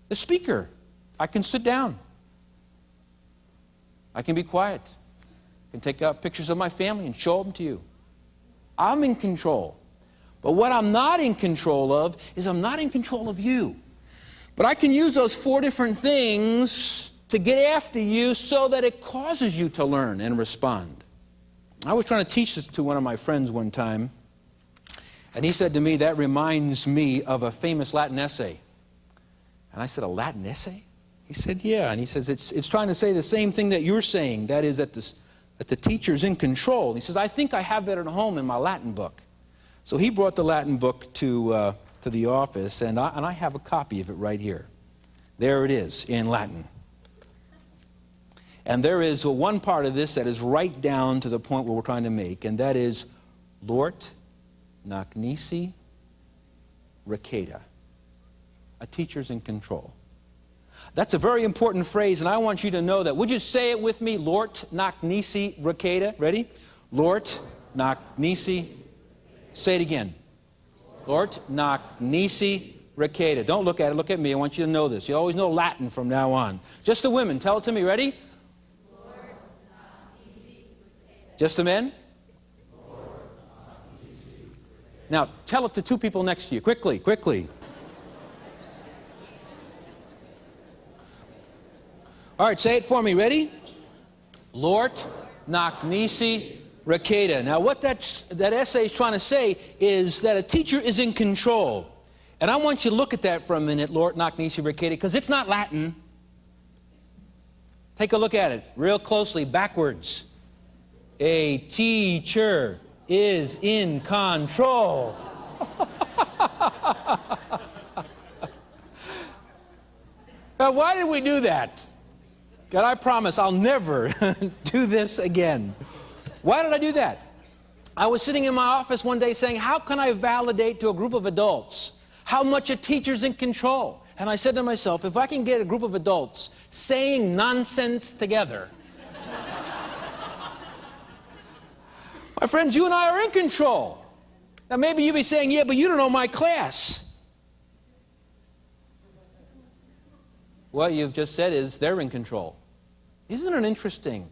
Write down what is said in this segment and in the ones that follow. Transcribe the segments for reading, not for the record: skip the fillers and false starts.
the speaker. I can sit down. I can be quiet. I can take out pictures of my family and show them to you. I'm in control. But what I'm not in control of is I'm not in control of you. But I can use those 4 different things to get after you so that it causes you to learn and respond. I was trying to teach this to one of my friends one time, and he said to me, that reminds me of a famous Latin essay. And I said, a Latin essay? He said, yeah. And he says, it's trying to say the same thing that you're saying, that is that the teacher's in control. He says, I think I have that at home in my Latin book. So he brought the Latin book to the office, and I have a copy of it right here. There it is, in Latin. And there is one part of this that is right down to the point where we're trying to make, and that is, Lort nac nisi receda. A teacher's in control. That's a very important phrase, and I want you to know that. Would you say it with me? Lort nac nisi receda. Ready? Lort nac nisi. Say it again. Lort nac nisi receda. Don't look at it. Look at me. I want you to know this. You always know Latin from now on. Just the women. Tell it to me. Ready? Lort nac nisi receda. Just the men? Lort nac nisi receda. Now, tell it to 2 people next to you. Quickly, quickly. All right, say it for me. Ready? Lort nac nisi receda. Now, what that essay is trying to say is that a teacher is in control. And I want you to look at that for a minute, Lort nac nisi receda, because it's not Latin. Take a look at it real closely, backwards. A teacher is in control. Now, why did we do that? God, I promise I'll never do this again. Why did I do that? I was sitting in my office one day saying, how can I validate to a group of adults how much a teacher's in control? And I said to myself, if I can get a group of adults saying nonsense together, my friends, you and I are in control. Now maybe you'll be saying, yeah, but you don't know my class. What you've just said is they're in control. Isn't it interesting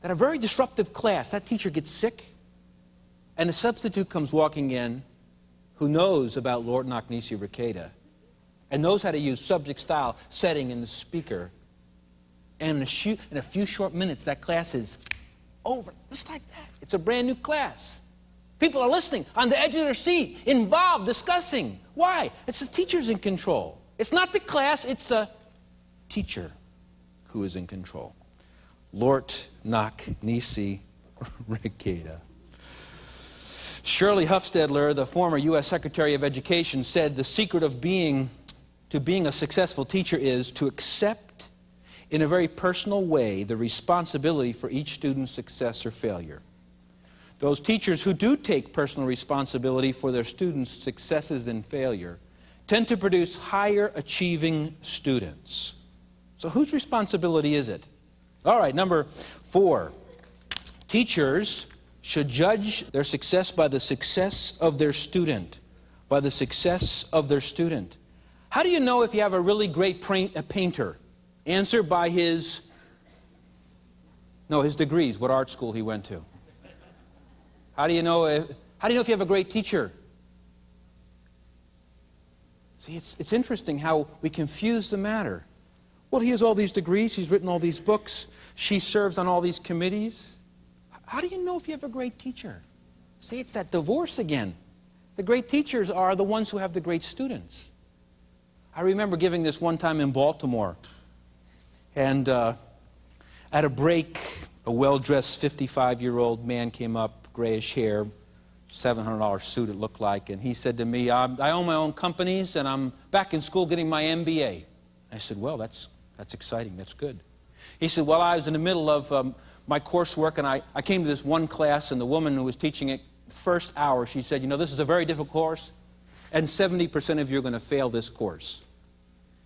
that a very disruptive class, that teacher gets sick, and a substitute comes walking in who knows about Lort nac nisi receda and knows how to use subject, style, setting, and the speaker. And in a few short minutes, that class is over. Just like that. It's a brand new class. People are listening, on the edge of their seat, involved, discussing. Why? It's the teacher's in control. It's not the class, it's the teacher who is in control. Lort nac nisi receda. Shirley Hufstedler, the former U.S. Secretary of Education, said the secret of being a successful teacher is to accept in a very personal way the responsibility for each student's success or failure. Those teachers who do take personal responsibility for their students' successes and failure tend to produce higher achieving students. So whose responsibility is it? All right, number 4. Teachers should judge their success by the success of their student. By the success of their student. How do you know if you have a really great painter? Answer, by his degrees, what art school he went to. How do you know if you have a great teacher? See, it's interesting how we confuse the matter. Well, he has all these degrees, he's written all these books, she serves on all these committees. How do you know if you have a great teacher? See, it's that divorce again. The great teachers are the ones who have the great students. I remember giving this one time in Baltimore. And at a break, a well-dressed 55-year-old man came up, grayish hair, $700 suit it looked like, and he said to me, I own my own companies and I'm back in school getting my MBA. I said, well, that's exciting, that's good. He said, well, I was in the middle of my coursework, and I came to this one class, and the woman who was teaching it, first hour, she said, this is a very difficult course, and 70% of you are going to fail this course.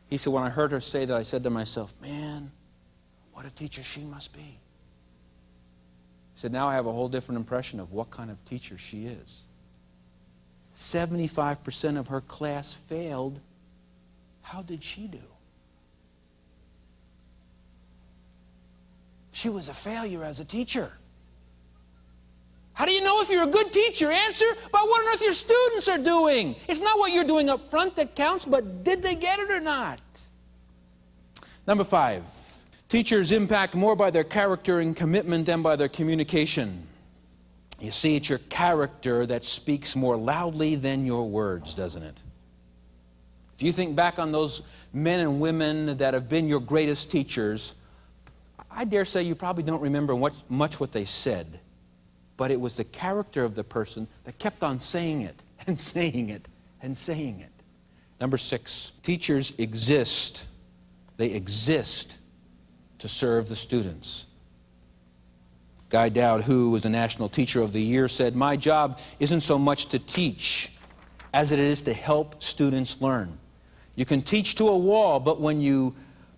He said, when I heard her say that, I said to myself, man, what a teacher she must be. He said, now I have a whole different impression of what kind of teacher she is. 75% of her class failed. How did she do? you was a failure as a teacher. How do you know if you're a good teacher? Answer by what on earth your students are doing. It's not what you're doing up front that counts, but did they get it or not? Number 5, teachers impact more by their character and commitment than by their communication. You see, it's your character that speaks more loudly than your words, doesn't it? If you think back on those men and women that have been your greatest teachers, I dare say you probably don't remember much what they said. But it was the character of the person that kept on saying it and saying it and saying it. Number 6, teachers exist. They exist to serve the students. Guy Dowd, who was the National Teacher of the Year, said, "My job isn't so much to teach as it is to help students learn. You can teach to a wall, but when you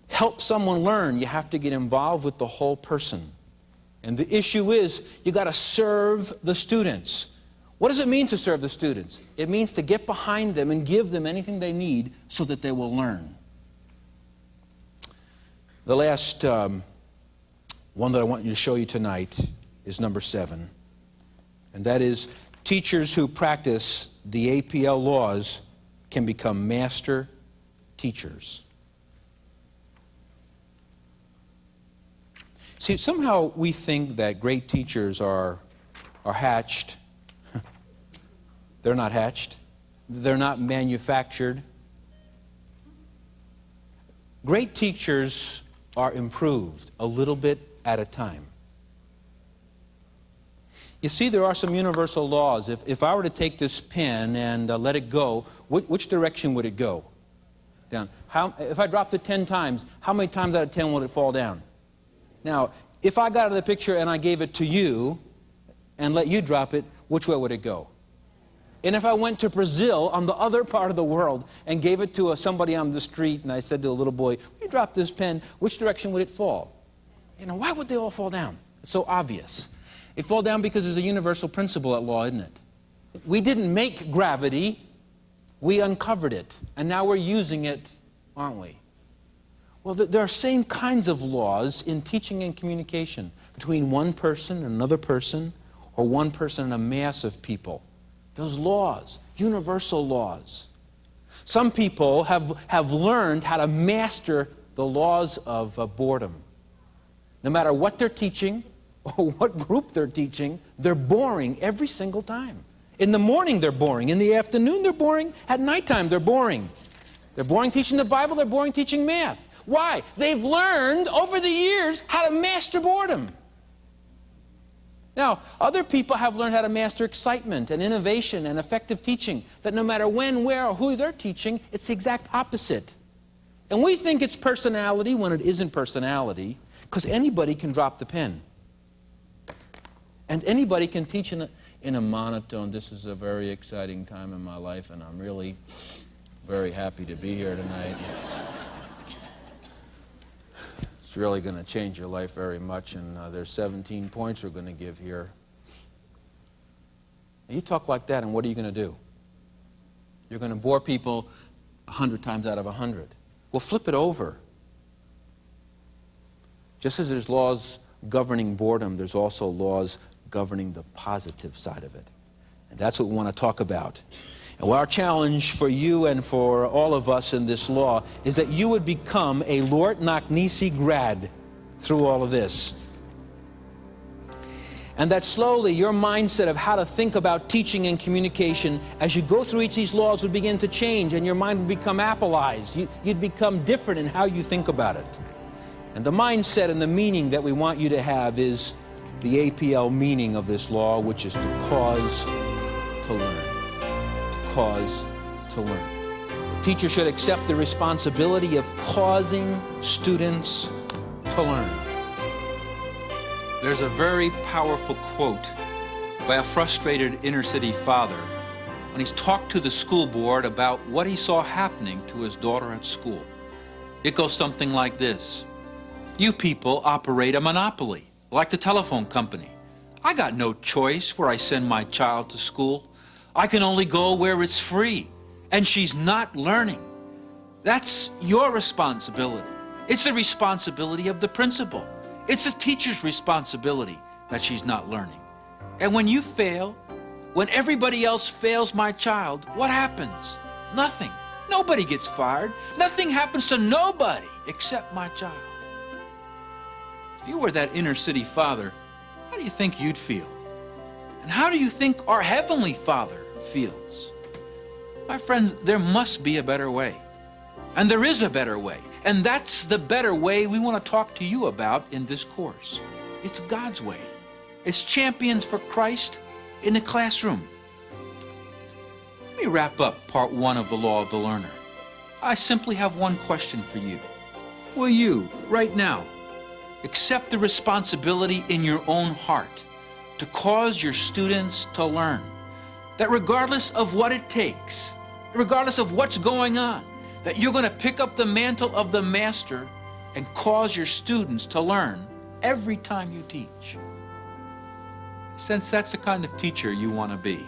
help someone learn, you have to get involved with the whole person. And the issue is, you got to serve the students." What does it mean to serve the students? It means to get behind them and give them anything they need so that they will learn. The last one that I want you to show you tonight is number 7. And that is, teachers who practice the APL laws can become master teachers. See, somehow we think that great teachers are hatched. They're not hatched. They're not manufactured. Great teachers are improved a little bit at a time. You see, there are some universal laws. If I were to take this pen and let it go, which direction would it go? Down. If I dropped it 10 times, how many times out of 10 would it fall down? Now, if I got out of the picture and I gave it to you and let you drop it, which way would it go? And if I went to Brazil on the other part of the world and gave it to somebody on the street and I said to a little boy, "Will you drop this pen, which direction would it fall?" You know, why would they all fall down? It's so obvious. It fall down because there's a universal principle at law, isn't it? We didn't make gravity, we uncovered it, and now we're using it, aren't we? Well, there are same kinds of laws in teaching and communication between one person and another person, or one person and a mass of people. Those laws, universal laws. Some people have learned how to master the laws of boredom. No matter what they're teaching or what group they're teaching, they're boring every single time. In the morning, they're boring. In the afternoon, they're boring. At nighttime, they're boring. They're boring teaching the Bible. They're boring teaching math. Why? They've learned over the years how to master boredom. Now, other people have learned how to master excitement and innovation and effective teaching, that no matter when, where, or who they're teaching, it's the exact opposite. And we think it's personality when it isn't personality, because anybody can drop the pen. And anybody can teach in a monotone. This is a very exciting time in my life, and I'm really very happy to be here tonight. It's really going to change your life very much, and there's 17 points we're going to give here. And you talk like that, and what are you going to do? You're going to bore people 100 times out of 100. Well, flip it over. Just as there's laws governing boredom, there's also laws governing the positive side of it. And that's what we want to talk about. And our challenge for you and for all of us in this law is that you would become a Lort Knockneasy grad through all of this. And that slowly your mindset of how to think about teaching and communication as you go through each of these laws would begin to change, and your mind would become Appleized. You'd become different in how you think about it. And the mindset and the meaning that we want you to have is the APL meaning of this law, which is to cause to learn. Cause to learn. The teacher should accept the responsibility of causing students to learn. There's a very powerful quote by a frustrated inner-city father when he's talked to the school board about what he saw happening to his daughter at school. It goes something like this: "You people operate a monopoly, like the telephone company. I got no choice where I send my child to school. I can only go where it's free, and she's not learning. That's your responsibility. It's the responsibility of the principal. It's a teacher's responsibility that she's not learning. And when you fail, when everybody else fails my child, what happens? Nothing. Nobody gets fired. Nothing happens to nobody except my child. If you were that inner city father, how do you think you'd feel? And how do you think our Heavenly Father feels? My friends, there must be a better way. And there is a better way. And that's the better way we want to talk to you about in this course. It's God's way. It's Champions for Christ in the classroom. Let me wrap up part 1 of the Law of the Learner. I simply have one question for you. Will you, right now, accept the responsibility in your own heart to cause your students to learn? That regardless of what it takes, regardless of what's going on, that you're going to pick up the mantle of the master and cause your students to learn every time you teach. Since that's the kind of teacher you want to be.